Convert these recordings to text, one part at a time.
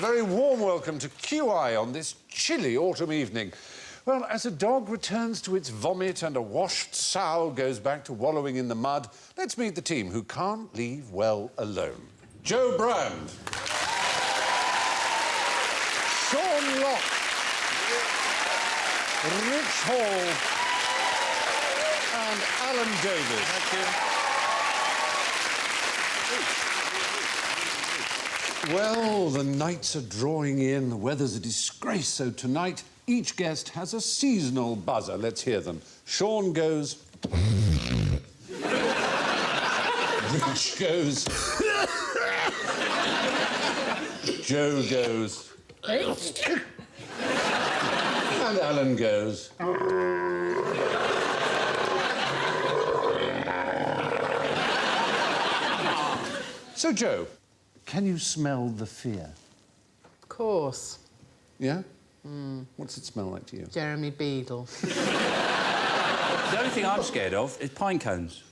very warm welcome to QI on this chilly autumn evening. Well, as a dog returns to its vomit and a washed sow goes back to wallowing in the mud, let's meet the team who can't leave well alone. Joe Brand. Sean Locke. Rich Hall. And Alan Davis. Thank you. Well, the nights are drawing in, the weather's a disgrace, so tonight each guest has a seasonal buzzer. Let's hear them. Sean goes... Rich goes... Joe goes... and Alan goes... So, Joe, can you smell the fear? Of course. Yeah? What's it smell like to you? Jeremy Beadle. The only thing I'm scared of is pine cones.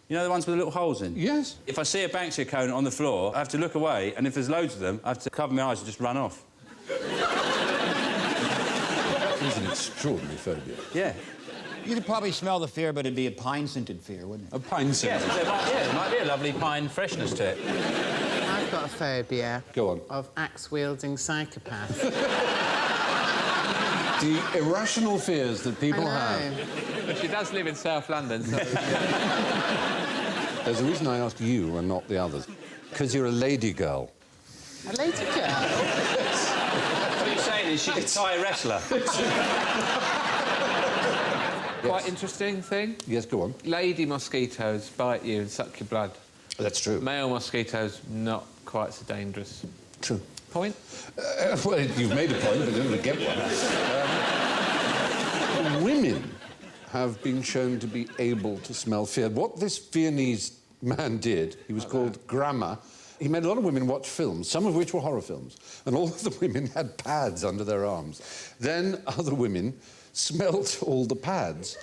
You know the ones with the little holes in? Yes. If I see a Banksia cone on the floor, I have to look away, and if there's loads of them, I have to cover my eyes and just run off. It's an extraordinary phobia. Yeah. You could probably smell the fear, but it'd be a pine-scented fear, wouldn't it? A pine-scented? Yeah, there might be a lovely pine freshness to it. I've got a phobia. Go on. Of axe-wielding psychopaths. The irrational fears that people have. But she does live in South London, so... There's a reason I ask you and not the others. Because you're a lady girl. A lady girl? What you're saying is she's a Thai wrestler. Quite interesting thing. Yes, go on. Lady mosquitoes bite you and suck your blood. That's true. Male mosquitoes, not quite so dangerous. True. Point? Well, you've made a point, but you're going to get one. Women have been shown to be able to smell fear. What this Viennese man did, he was called Grammar, he made a lot of women watch films, some of which were horror films, and all of the women had pads under their arms. Then other women smelt all the pads,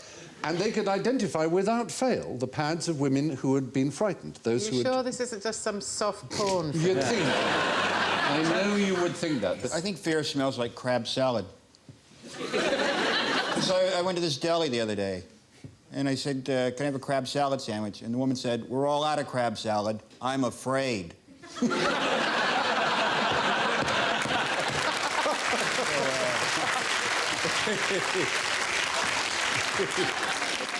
and they could identify without fail the pads of women who had been frightened. Those Are you sure this isn't just some soft porn film? You'd think. I know you would think that, but... I think fear smells like crab salad. So I went to this deli the other day, and I said, can I have a crab salad sandwich? And the woman said, we're all out of crab salad. I'm afraid.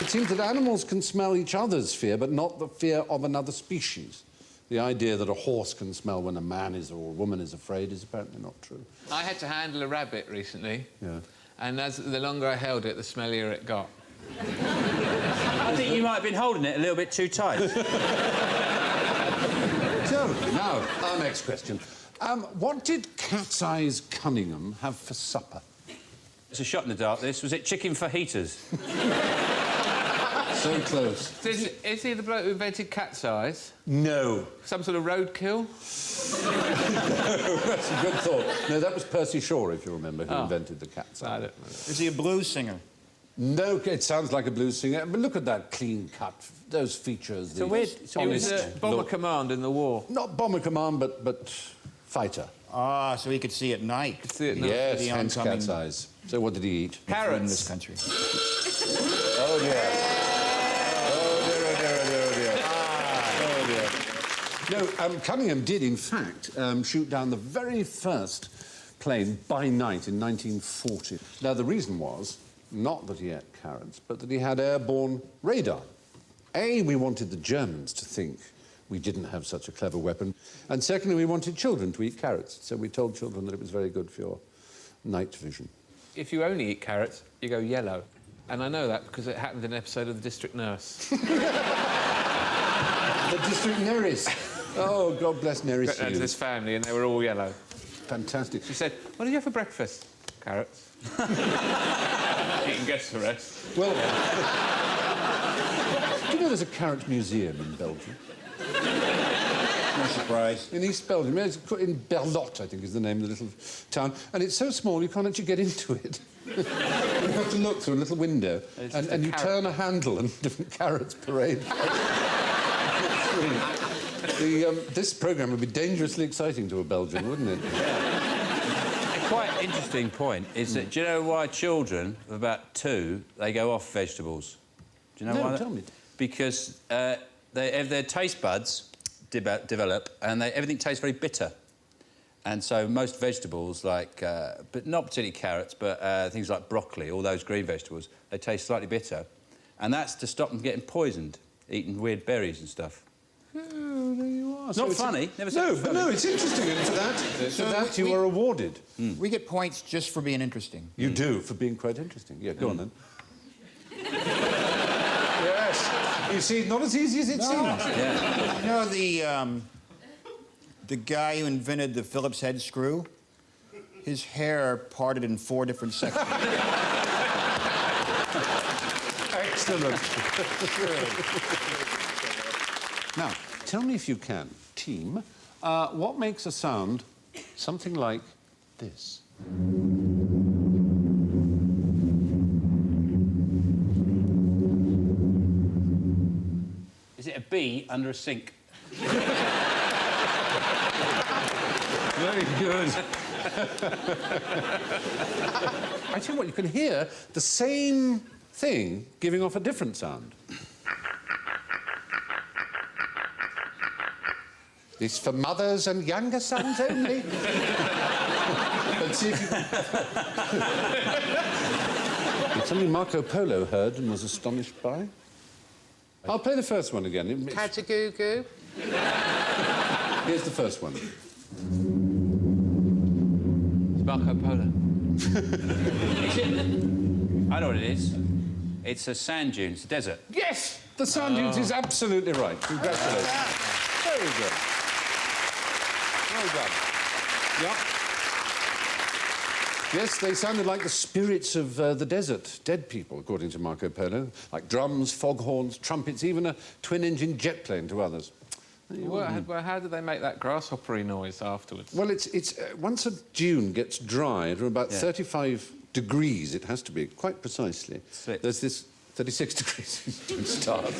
It seems that animals can smell each other's fear, but not the fear of another species. The idea that a horse can smell when a man is or a woman is afraid is apparently not true. I had to handle a rabbit recently. Yeah. And the longer I held it, the smellier it got. I think you might have been holding it a little bit too tight. So, now, our next question. What did Catseye's Cunningham have for supper? It's a shot in the dark, this. Was it chicken fajitas? So close. Is he the bloke who invented Catseyes? No. Some sort of roadkill? No, that's a good thought. No, that was Percy Shaw, if you remember, who invented the Catseye. I don't know. Is he a blues singer? No, it sounds like a blues singer, but look at that clean cut, those features. It's a weird... He was a bomber command in the war. Not bomber command, but fighter. Ah, so he could see at night. Could see it now. Yes, The hence oncoming- cat's eyes. So what did he eat? Carrots. In this country. Oh, dear. Oh, dear, oh, dear, oh, dear, oh, dear. No, Cunningham did, in fact, shoot down the very first plane by night in 1940. Now, the reason was not that he ate carrots, but that he had airborne radar. A, we wanted the Germans to think we didn't have such a clever weapon. And secondly, we wanted children to eat carrots. So we told children that it was very good for your night vision. If you only eat carrots, you go yellow. And I know that because it happened in an episode of The District Nurse. The District Nurse. Oh, God bless Nurse. And this family, and they were all yellow. Fantastic. She said, what did you have for breakfast? Carrots. You can guess the rest. Well, do you know there's a carrot museum in Belgium? No surprise. In East Belgium. It's in Berlotte, I think, is the name of the little town. And it's so small you can't actually get into it. You have to look through a little window, and you turn a handle and different carrots parade. This programme would be dangerously exciting to a Belgian, wouldn't it? quite interesting point is that, do you know why children of about 2, they go off vegetables? Do you know why? No, tell me. Because their taste buds develop and everything tastes very bitter. And so most vegetables, like, but not particularly carrots, but things like broccoli, all those green vegetables, they taste slightly bitter. And that's to stop them getting poisoned, eating weird berries and stuff. Oh, there you are. It's not funny. Never said No, it was but funny. no, it's interesting. And for that you are awarded. We get points just for being interesting. You do, for being quite interesting. Yeah, go on then. Yes. You see, not as easy as it seems. Yeah. You know the guy who invented the Phillips head screw? His hair parted in 4 different sections. Excellent. Now, tell me if you can, team, what makes a sound something like this? Is it a bee under a sink? Very good. I tell you what, you can hear the same thing giving off a different sound. This for mothers and younger sons only. Let's see if you can... It's something Marco Polo heard and was astonished by. I'll play the first one again. Kajagoo-goo. Here's the first one. It's Marco Polo. Is it? I know what it is. It's a sand dune. It's a desert. Yes! The sand dunes is absolutely right. Congratulations. Very good. Well done. Yep. Yes, they sounded like the spirits of the desert, dead people, according to Marco Polo, like drums, foghorns, trumpets, even a twin-engine jet plane to others. Well, how do they make that grasshoppery noise afterwards? Well, it's once a dune gets dry at about 35 degrees, it has to be, quite precisely. Slips. There's this 36 degrees to start.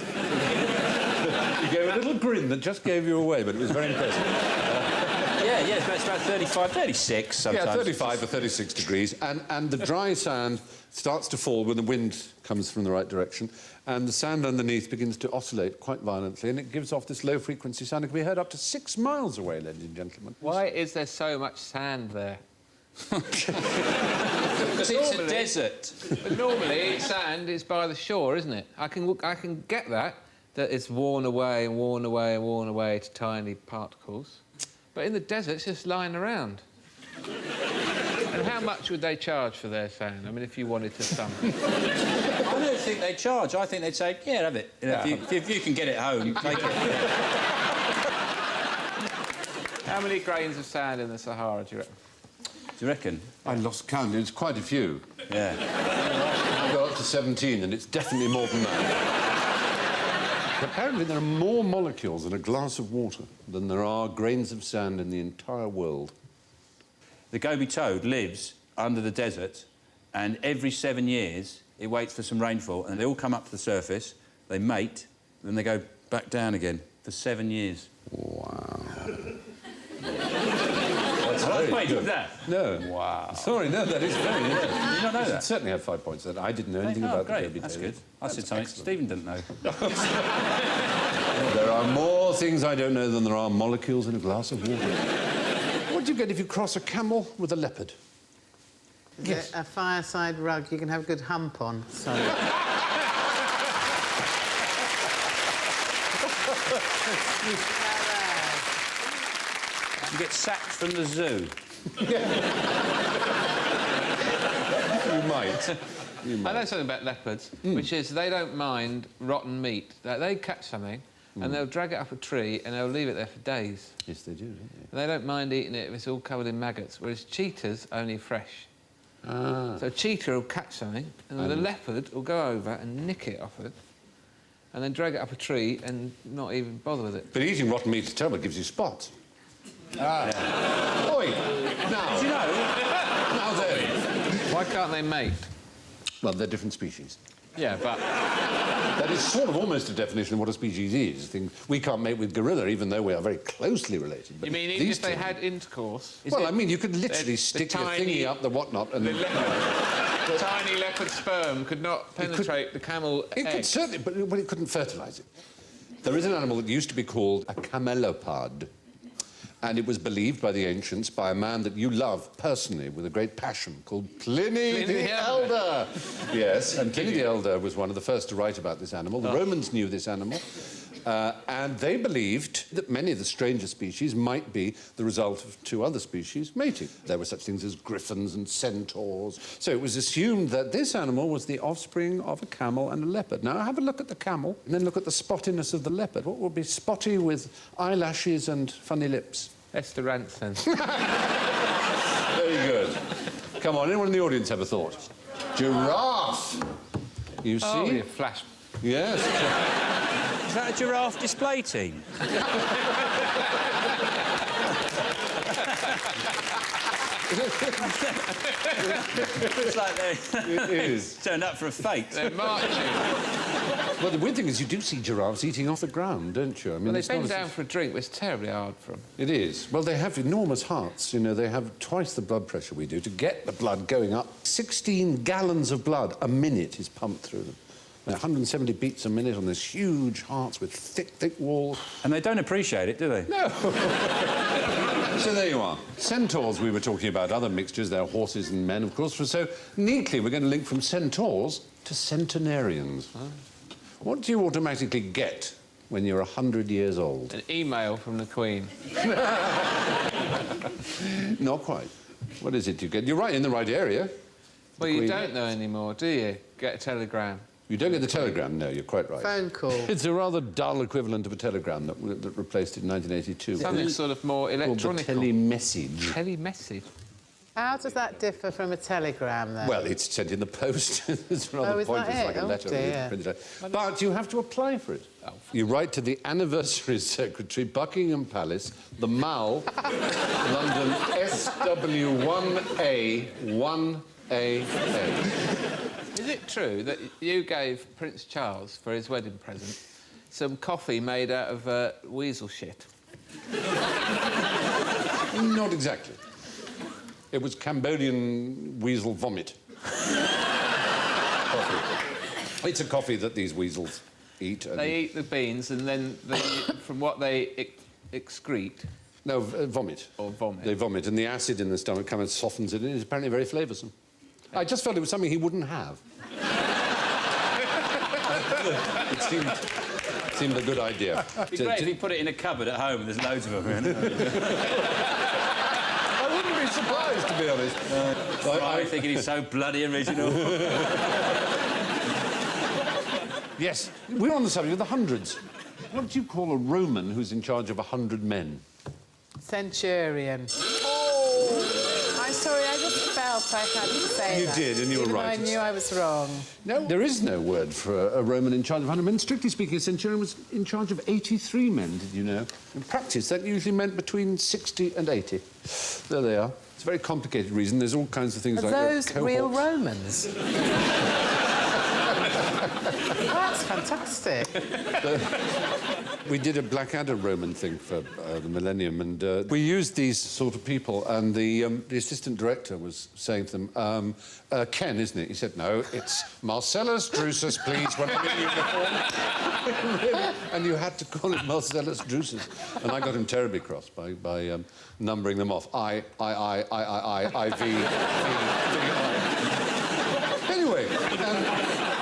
You gave a little grin that just gave you away, but it was very impressive. Yeah, it's about 35, 36 sometimes. Yeah, 35 or 36 degrees, and the dry sand starts to fall when the wind comes from the right direction, and the sand underneath begins to oscillate quite violently, and it gives off this low-frequency sound. It can be heard up to 6 miles away, ladies and gentlemen. Why is there so much sand there? Because it's a desert. But normally, sand is by the shore, isn't it? I can get that it's worn away and worn away and worn away to tiny particles. But in the desert, it's just lying around. And how much would they charge for their sand? I mean, if you wanted to sum it. I don't think they'd charge. I think they'd say, yeah, have it. You know, if you can get it home, take it. How many grains of sand in the Sahara, do you reckon? Do you reckon? I lost count. It's quite a few. Yeah. I got up to 17, and it's definitely more than that. Apparently, there are more molecules in a glass of water than there are grains of sand in the entire world. The Gobi toad lives under the desert, and every 7 years it waits for some rainfall, and they all come up to the surface, they mate, then they go back down again for 7 years. Wow. Wait, did that? No. Wow. Sorry, no, that is very good. Did you not know that? Certainly have 5 points. I didn't know anything about great. the Gobi That's toad. good. I said something Stephen didn't know. There are more things I don't know than there are molecules in a glass of water. What do you get if you cross a camel with a leopard? Yes. A fireside rug you can have a good hump on. So. You get sacked from the zoo. You might. I know something about leopards, which is they don't mind rotten meat. They catch something, and they'll drag it up a tree, and they'll leave it there for days. Yes, they do, don't they? And they don't mind eating it if it's all covered in maggots, whereas cheetahs only fresh. Ah. So a cheetah will catch something, and the leopard will go over and nick it off it, and then drag it up a tree and not even bother with it. But eating rotten meat is terrible. It gives you spots. Ah. Yeah. Oi! Now. Do you know? Now then. Why can't they mate? Well, they're different species. Yeah, but... That is sort of almost a definition of what a species is. Thing we can't mate with gorilla, even though we are very closely related. But You mean even these if they two- had intercourse? Well, I mean, you could literally the stick your tiny- thingy up the whatnot and... The tiny leopard sperm could not penetrate the camel It egg. could certainly, but it couldn't fertilise it. There is an animal that used to be called a camelopard, and it was believed by the ancients by a man that you love personally with a great passion called Pliny the Elder. Yes, and Pliny the Elder was one of the first to write about this animal. The Romans knew this animal, and they believed that many of the stranger species might be the result of two other species mating. There were such things as griffins and centaurs. So it was assumed that this animal was the offspring of a camel and a leopard. Now, have a look at the camel, and then look at the spottiness of the leopard. What would be spotty with eyelashes and funny lips? Esther Rantzen. Very good. Come on, anyone in the audience have a thought? Giraffe! You see? Oh, you flash. Yes. Is that a giraffe display team? Looks like they It is. turned up for a fete. They're marching. Well, the weird thing is you do see giraffes eating off the ground, don't you? I mean, Well, they it's not bend as- down for a drink, but it's terribly hard for them. It is. Well, they have enormous hearts. You know, they have twice the blood pressure we do to get the blood going up. 16 gallons of blood a minute is pumped through them. 170 beats a minute on these huge hearts with thick, thick walls. And they don't appreciate it, do they? No. So there you are. Centaurs we were talking about, other mixtures. They're horses and men, of course. So neatly, we're going to link from centaurs to centenarians. What do you automatically get when you're 100 years old? An email from the Queen. Not quite. What is it you get? You're right, in the right area. Well, you Queen. don't know anymore, do you? Get a telegram. You don't get the telegram, no, you're quite right. Phone call. It's a rather dull equivalent of a telegram that replaced it in 1982. Something sort of more Called the electronic. telemessage. Telemessage. How does that differ from a telegram, then? Well, it's sent in the post. It's rather Oh, is that pointless, it? like a Oh, letter. dear. Printed out. But you have to apply for it. Oh. You write to the Anniversary Secretary, Buckingham Palace, the Mall, London, SW1A, 1AA. Is it true that you gave Prince Charles, for his wedding present, some coffee made out of weasel shit? Not exactly. It was Cambodian weasel vomit. Coffee. It's a coffee that these weasels eat. And... They eat the beans and then, from what they excrete... No, vomit. Or vomit. They vomit, and the acid in the stomach kind of softens it, and it's apparently very flavoursome. I just felt it was something he wouldn't have. It seemed a good idea. It'd be great if you put it in a cupboard at home and there's loads of them. I wouldn't be surprised, to be honest. I'm thinking he's so bloody original. Yes, we're on the subject of the hundreds. What do you call a Roman who's in charge of 100 men? Centurion. I'm sorry, I just felt I had to say You that. did, and you were even though right. I knew I was wrong. No, there is no word for a Roman in charge of 100 men. Strictly speaking, a centurion was in charge of 83 men, did you know? In practice, that usually meant between 60 and 80. There they are. It's a very complicated reason. There's all kinds of things Are like... those real cohorts. Romans? That's fantastic. We did a Blackadder Roman thing for the millennium, and we used these sort of people, and the assistant director was saying to them, Ken, isn't it? He said, no, it's Marcellus Drusus, please, when I'm in uniform. Really? And you had to call it Marcellus Drusus. And I got him terribly cross by numbering them off. I, V. Anyway,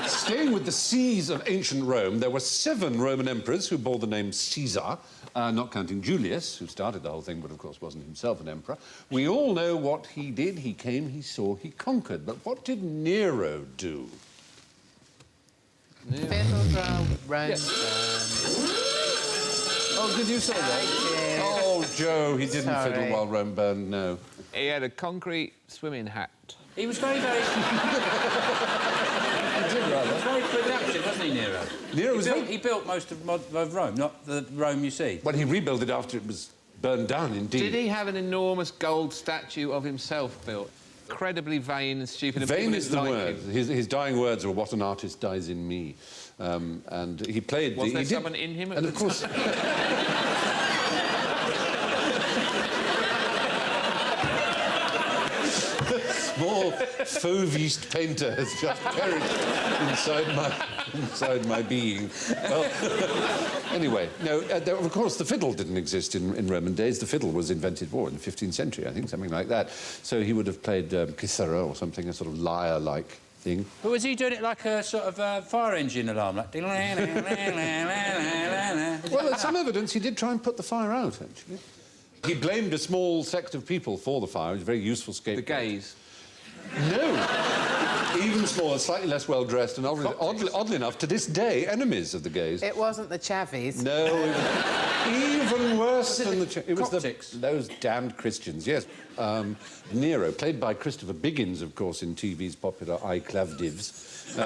staying with the C's of ancient Rome, there were 7 Roman emperors who bore the name Caesar, not counting Julius, who started the whole thing, but of course wasn't himself an emperor. We all know what he did. He came, he saw, he conquered. But what did Nero do? Fiddle, drum, Rome. Oh, did you say that? did. Oh, Joe, he didn't Sorry. fiddle while Rome burned, no. He had a concrete swimming hat. He was very, very... He did rather. very productive, wasn't he, Nero? Nero was He built most of Rome, not the Rome you see. Well, he rebuilt it after it was burned down, indeed. Did he have an enormous gold statue of himself built? incredibly vain and stupid. And Vain people is didn't the like word. him. His dying words were, "What an artist dies in me." And he played... Was there he did- someone in him at And the of course... Small Fauviste painter has just perished inside my being. Well, anyway, no, of course, the fiddle didn't exist in Roman days. The fiddle was invented, in the 15th century, I think, something like that. So he would have played Kithara or something, a sort of lyre-like thing. But was he doing it like a sort of fire engine alarm? Like... Well, there's some evidence he did try and put the fire out, actually. He blamed a small sect of people for the fire. It was a very useful scapegoat. The gays. No. Even smaller, slightly less well-dressed, and oddly enough, to this day, enemies of the gays. It wasn't the Chavies. No, it was even worse than the... It was Coptics? those damned Christians, yes. Nero, played by Christopher Biggins, of course, in TV's popular I Clavdivs.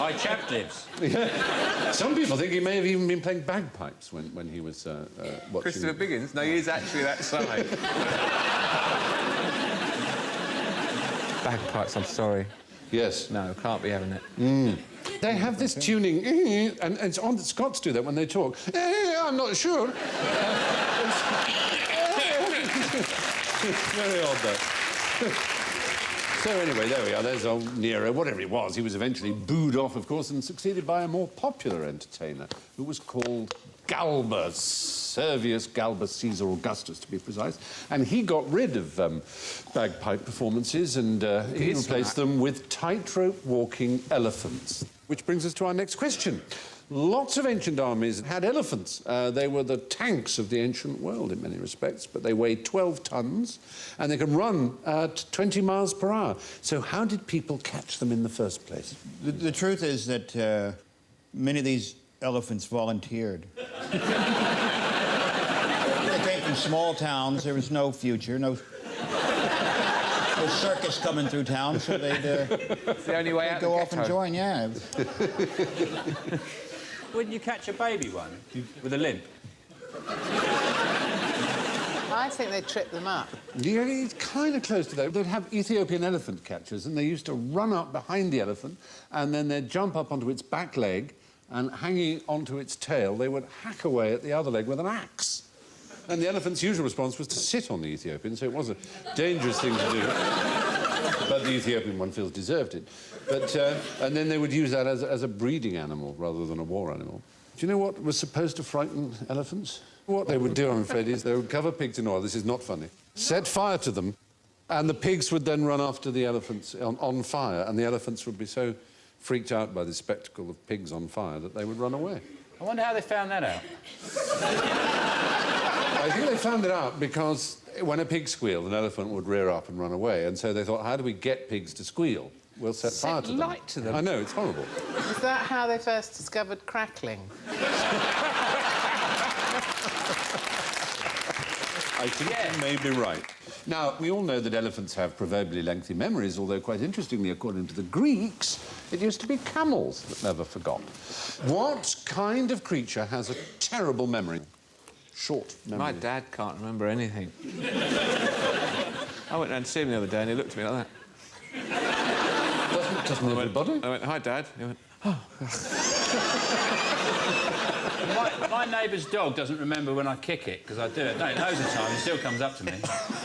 I Chavdivs. Yeah. Some people think he may have even been playing bagpipes when he was watching... Christopher Biggins? No, he is actually that size. Bagpipes, I'm sorry. Yes. No, can't be having it. They have this tuning, and it's odd that Scots do that when they talk. I'm not sure. Very odd, though. So anyway, there we are. There's old Nero, whatever he was. He was eventually booed off, of course, and succeeded by a more popular entertainer who was called Galba, Servius Galba Caesar Augustus, to be precise. And he got rid of bagpipe performances and he replaced them with tightrope walking elephants. Which brings us to our next question. Lots of ancient armies had elephants. They were the tanks of the ancient world in many respects, but they weighed 12 tons and they could run at 20 miles per hour. So how did people catch them in the first place? The truth is that many of these elephants volunteered. They came from small towns. There was no future, no circus coming through town, so they'd It's the only way out go the off and ghetto. join, yeah. Wouldn't you catch a baby one with a limp? I think they tripped them up. Yeah, it's kind of close to that. They'd have Ethiopian elephant catchers, and they used to run up behind the elephant, and then they'd jump up onto its back leg, and hanging onto its tail, they would hack away at the other leg with an axe. And the elephant's usual response was to sit on the Ethiopian, so it was a dangerous thing to do. But the Ethiopian one feels deserved it. But, and then they would use that as a breeding animal rather than a war animal. Do you know what was supposed to frighten elephants? What they would do, I'm afraid, is they would cover pigs in oil. This is not funny. Set fire to them, and the pigs would then run after the elephants on fire, and the elephants would be so freaked out by the spectacle of pigs on fire that they would run away. I wonder how they found that out. I think they found it out because when a pig squealed, an elephant would rear up and run away, and so they thought, how do we get pigs to squeal? We'll set fire to them. light to them? I know, it's horrible. Is that how they first discovered crackling? I think you may be right. Now, we all know that elephants have proverbially lengthy memories, although quite interestingly, according to the Greeks, it used to be camels that never forgot. What kind of creature has a terrible memory? Short memory. My dad can't remember anything. I went round to see him the other day and he looked at me like that. Doesn't everybody? I went, hi, Dad. He went, My neighbour's dog doesn't remember when I kick it, because I do it. No, it knows the time, it still comes up to me.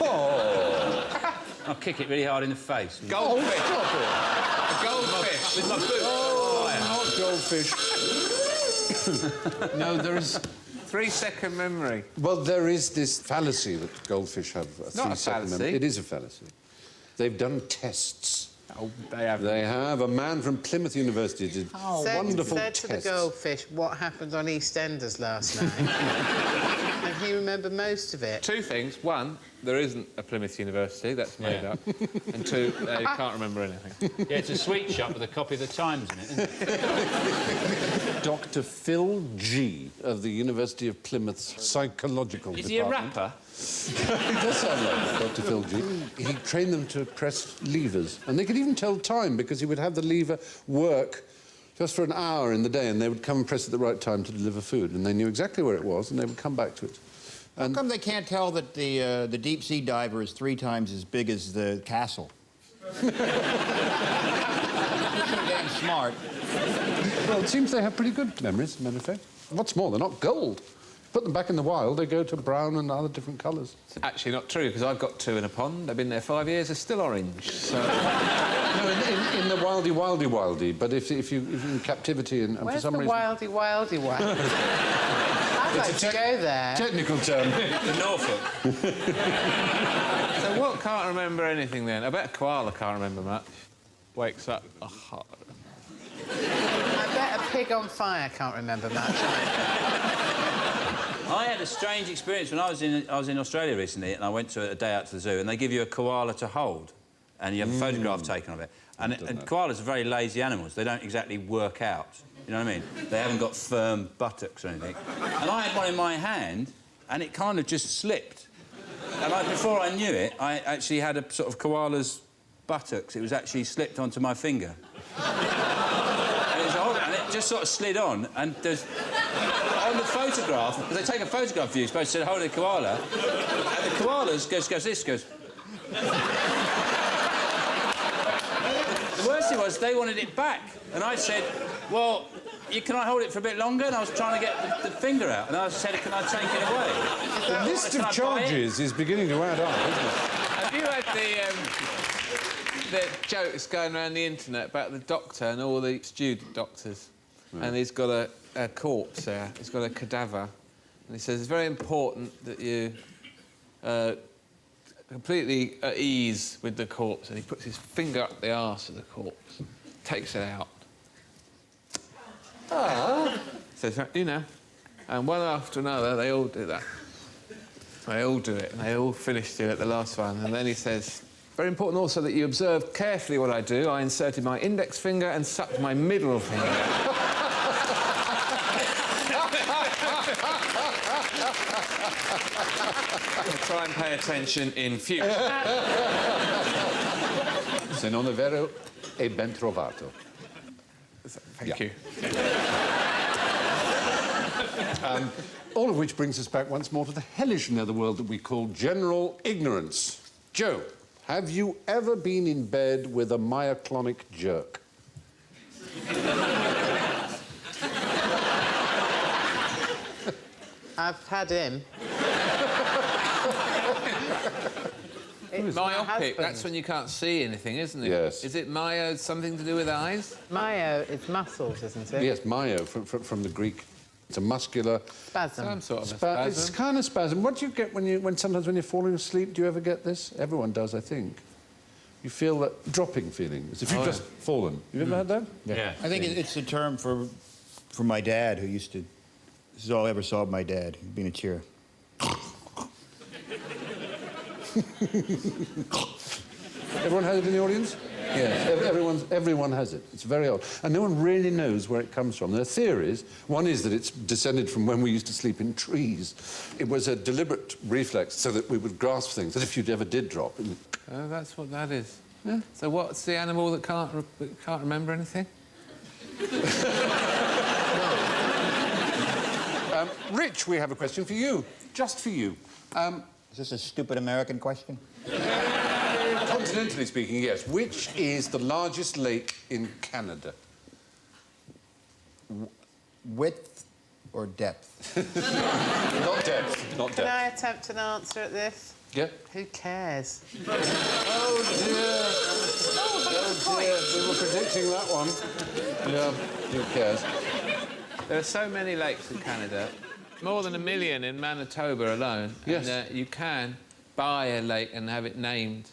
Oh. I'll kick it really hard in the face. goldfish. Stop it. A goldfish with my boot. Not goldfish. No, there is... 3-second memory. Well, there is this fallacy that goldfish have a Not a 3-second memory. fallacy. It is a fallacy. They've done tests. Oh, they have. They have. A man from Plymouth University did wonderful said to the tests. goldfish what happened on EastEnders last night. And he remembered most of it. 2 things. 1, there isn't a Plymouth University, that's made up. And 2, they can't remember anything. Yeah, it's a sweet shop with a copy of the Times in it, isn't it? Dr. Phil G. of the University of Plymouth's psychological Is he a department. rapper? He does sound like Dr. Phil G. He trained them to press levers, and they could even tell time because he would have the lever work just for an hour in the day, and they would come and press at the right time to deliver food, and they knew exactly where it was, and they would come back to it How come they can't tell that the deep-sea diver is 3 times as big as the castle? They're damn smart. Well, it seems they have pretty good memories, as a matter of fact. What's more, they're not gold. Put them back in the wild, they go to brown and other different colours. It's actually not true, because I've got 2 in a pond. They've been there 5 years, they're still orange, so... No, in the wildy, but if you're in captivity and for some reason... Where's the wildy? I'd like to go there. Technical term. In Norfolk. So what can't remember anything then? I bet a koala can't remember much. Wakes up, oh. I bet a pig on fire can't remember much. I had a strange experience when I was in Australia recently, and I went to a day out to the zoo, and they give you a koala to hold, and you have a photograph taken of it. And koalas are very lazy animals. They don't exactly work out. You know what I mean? They haven't got firm buttocks or anything. And I had one in my hand, and it kind of just slipped. And before I knew it, I actually had a sort of koala's buttocks. It was actually slipped onto my finger. And it just sort of slid on, and there's... On the photograph, because they take a photograph of you, you're supposed to hold a koala, and the koalas goes this, goes... The worst thing was, they wanted it back, and I said, well, can I hold it for a bit longer? And I was trying to get the finger out, and I said, can I take it away? The list of charges is beginning to add up, isn't it? Have you had the jokes going around the internet about the doctor and all the student doctors? And he's got a corpse there. He's got a cadaver. And he says, it's very important that you completely at ease with the corpse. And he puts his finger up the arse of the corpse, takes it out. Says, you know. And one after another, they all do that. They all do it, and they all finish doing it, the last one. And then he says, very important also that you observe carefully what I do. I inserted my index finger and sucked my middle finger. I'll try and pay attention in future. Se non è vero, è ben trovato. Thank you. All of which brings us back once more to the hellish netherworld that we call general ignorance. Joe, have you ever been in bed with a myoclonic jerk? I've had him. It's my Myopic, husband. that's when you can't see anything, isn't it? Yes. Is it myo something to do with eyes? Myo is muscles, isn't it? Yes, myo, from the Greek. It's a muscular... Spasm. Some sort of a spasm. It's kind of spasm. What do you get sometimes when you're falling asleep? Do you ever get this? Everyone does, I think. You feel that dropping feeling, as if you've just fallen. You ever had that? Yeah. I think it's a term for my dad, who used to... This is all I ever saw of my dad. He'd be in a chair. Everyone has it in the audience? Yes, everyone has it. It's very odd. And no one really knows where it comes from. There are theories. One is that it's descended from when we used to sleep in trees. It was a deliberate reflex so that we would grasp things, that if you ever did drop... Oh, that's what that is. Yeah. So what's the animal that can't remember anything? Rich, we have a question for you. Just for you. Is this a stupid American question? Continentally speaking, yes. Which is the largest lake in Canada? Width or depth? Not depth. Not Can depth. I attempt an answer at this? Yeah. Who cares? Oh, dear. Oh, dear. We were predicting that one. Yeah. Who cares? There are so many lakes in Canada, more than 1 million in Manitoba alone. Yes. And, you can buy a lake and have it named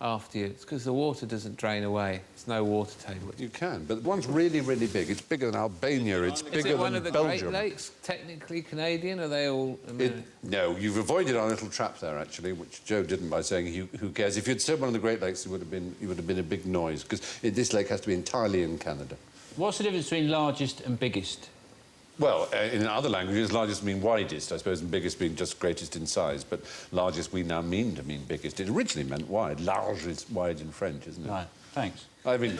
after you. It's because the water doesn't drain away. There's no water table. You can, but one's really, really big. It's bigger than Albania. It's bigger Is it one than of the Belgium. Great Lakes technically Canadian? Are they all American? No, you've avoided our little trap there, actually, which Joe didn't by saying who cares. If you'd said one of the Great Lakes, it would have been a big noise, because this lake has to be entirely in Canada. What's the difference between largest and biggest? Well, in other languages, largest mean widest, I suppose, and biggest being just greatest in size. But largest we now mean to mean biggest. It originally meant wide. Large is wide in French, isn't it? Right, thanks. I mean...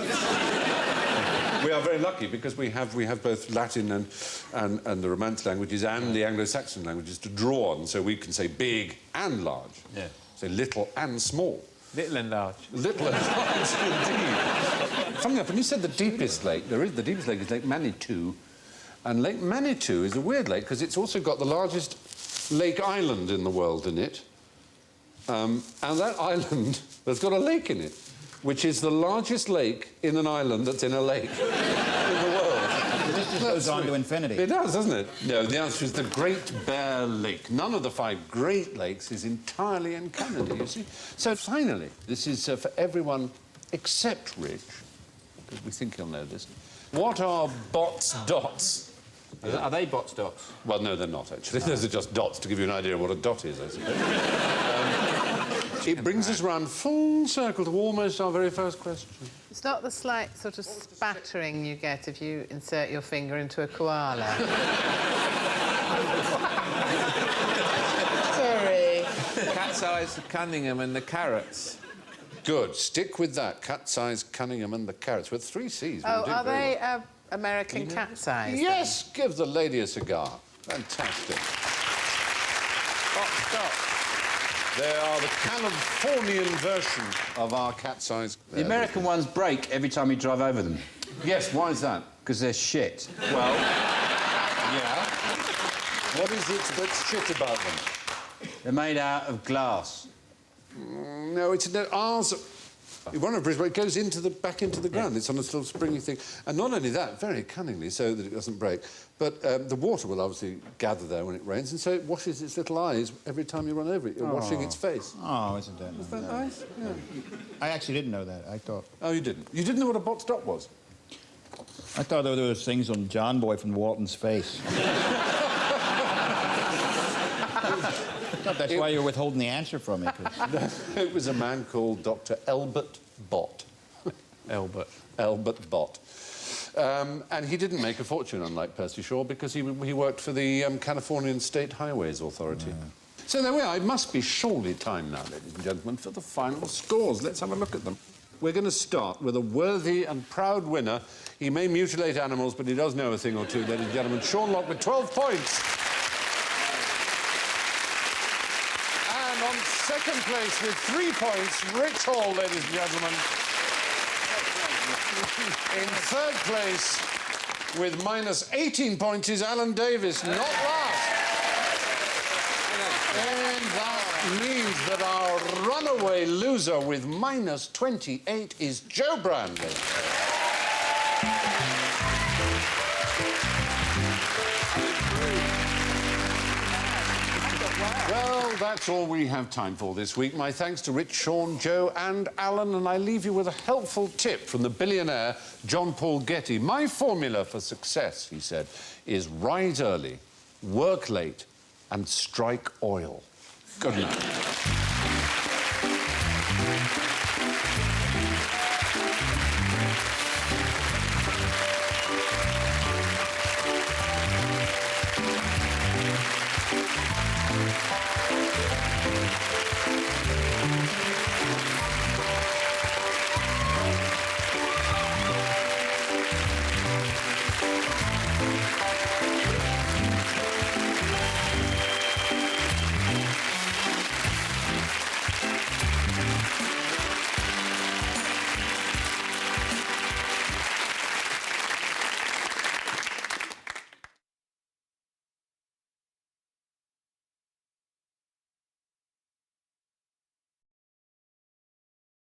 We are very lucky because we have both Latin and the Romance languages and the Anglo-Saxon languages to draw on, so we can say big and large. Yeah. Say little and small. Little and large. Little and large, indeed. Funny enough, when you said the deepest lake, the deepest lake is Lake Manitou. And Lake Manitou is a weird lake because it's also got the largest lake island in the world in it. And that island has got a lake in it, which is the largest lake in an island that's in a lake in the world. This just goes on to infinity. It does, doesn't it? No, the answer is the Great Bear Lake. None of the 5 Great Lakes is entirely in Canada, you see. So finally, this is for everyone except Rich, because we think he'll know this. What are bots dots? Are they bots dots? Well, no, they're not, actually. Those are just dots to give you an idea of what a dot is, I suppose. It brings us round full circle to almost our very first question. It's not the slight sort of spattering you get if you insert your finger into a koala. Sorry. Catseyes, Cunningham and the carrots. Good. Stick with that. Catseyes, Cunningham and the carrots. With 3 C's. Oh, are they American Catseyes? Yes, give the lady a cigar. Fantastic. Stop. They are the Californian version of our Catseyes. The American ones break every time you drive over them. Yes, why is that? Because they're shit. Well, yeah. What is it that's shit about them? They're made out of glass. No, it's ours. One of it goes back into the ground. It's on a little springy thing, and not only that, very cunningly, so that it doesn't break. But the water will obviously gather there when it rains, and so it washes its little eyes every time you run over it. You're washing its face. Oh, isn't that nice? Is that nice? Yeah. I actually didn't know that. I thought... Oh, you didn't? You didn't know what a bot's dot was? I thought there were those things on John Boy from Walton's face. I thought that's why you were withholding the answer from me. It was a man called Dr. Elbert Bott. Elbert Bott. And he didn't make a fortune, unlike Percy Shaw, because he worked for the Californian State Highways Authority. Yeah. So there we are. It must be surely time now, ladies and gentlemen, for the final scores. Let's have a look at them. We're going to start with a worthy and proud winner. He may mutilate animals, but he does know a thing or two, ladies and gentlemen. Sean Locke with 12 points. And on second place with 3 points, Rich Hall, ladies and gentlemen. In third place, with minus 18 points, is Alan Davis, not last. And that means that our runaway loser with minus 28 is Joe Brandley. Well, that's all we have time for this week. My thanks to Rich, Sean, Joe and Alan, and I leave you with a helpful tip from the billionaire John Paul Getty. My formula for success, he said, is rise early, work late and strike oil. Good night.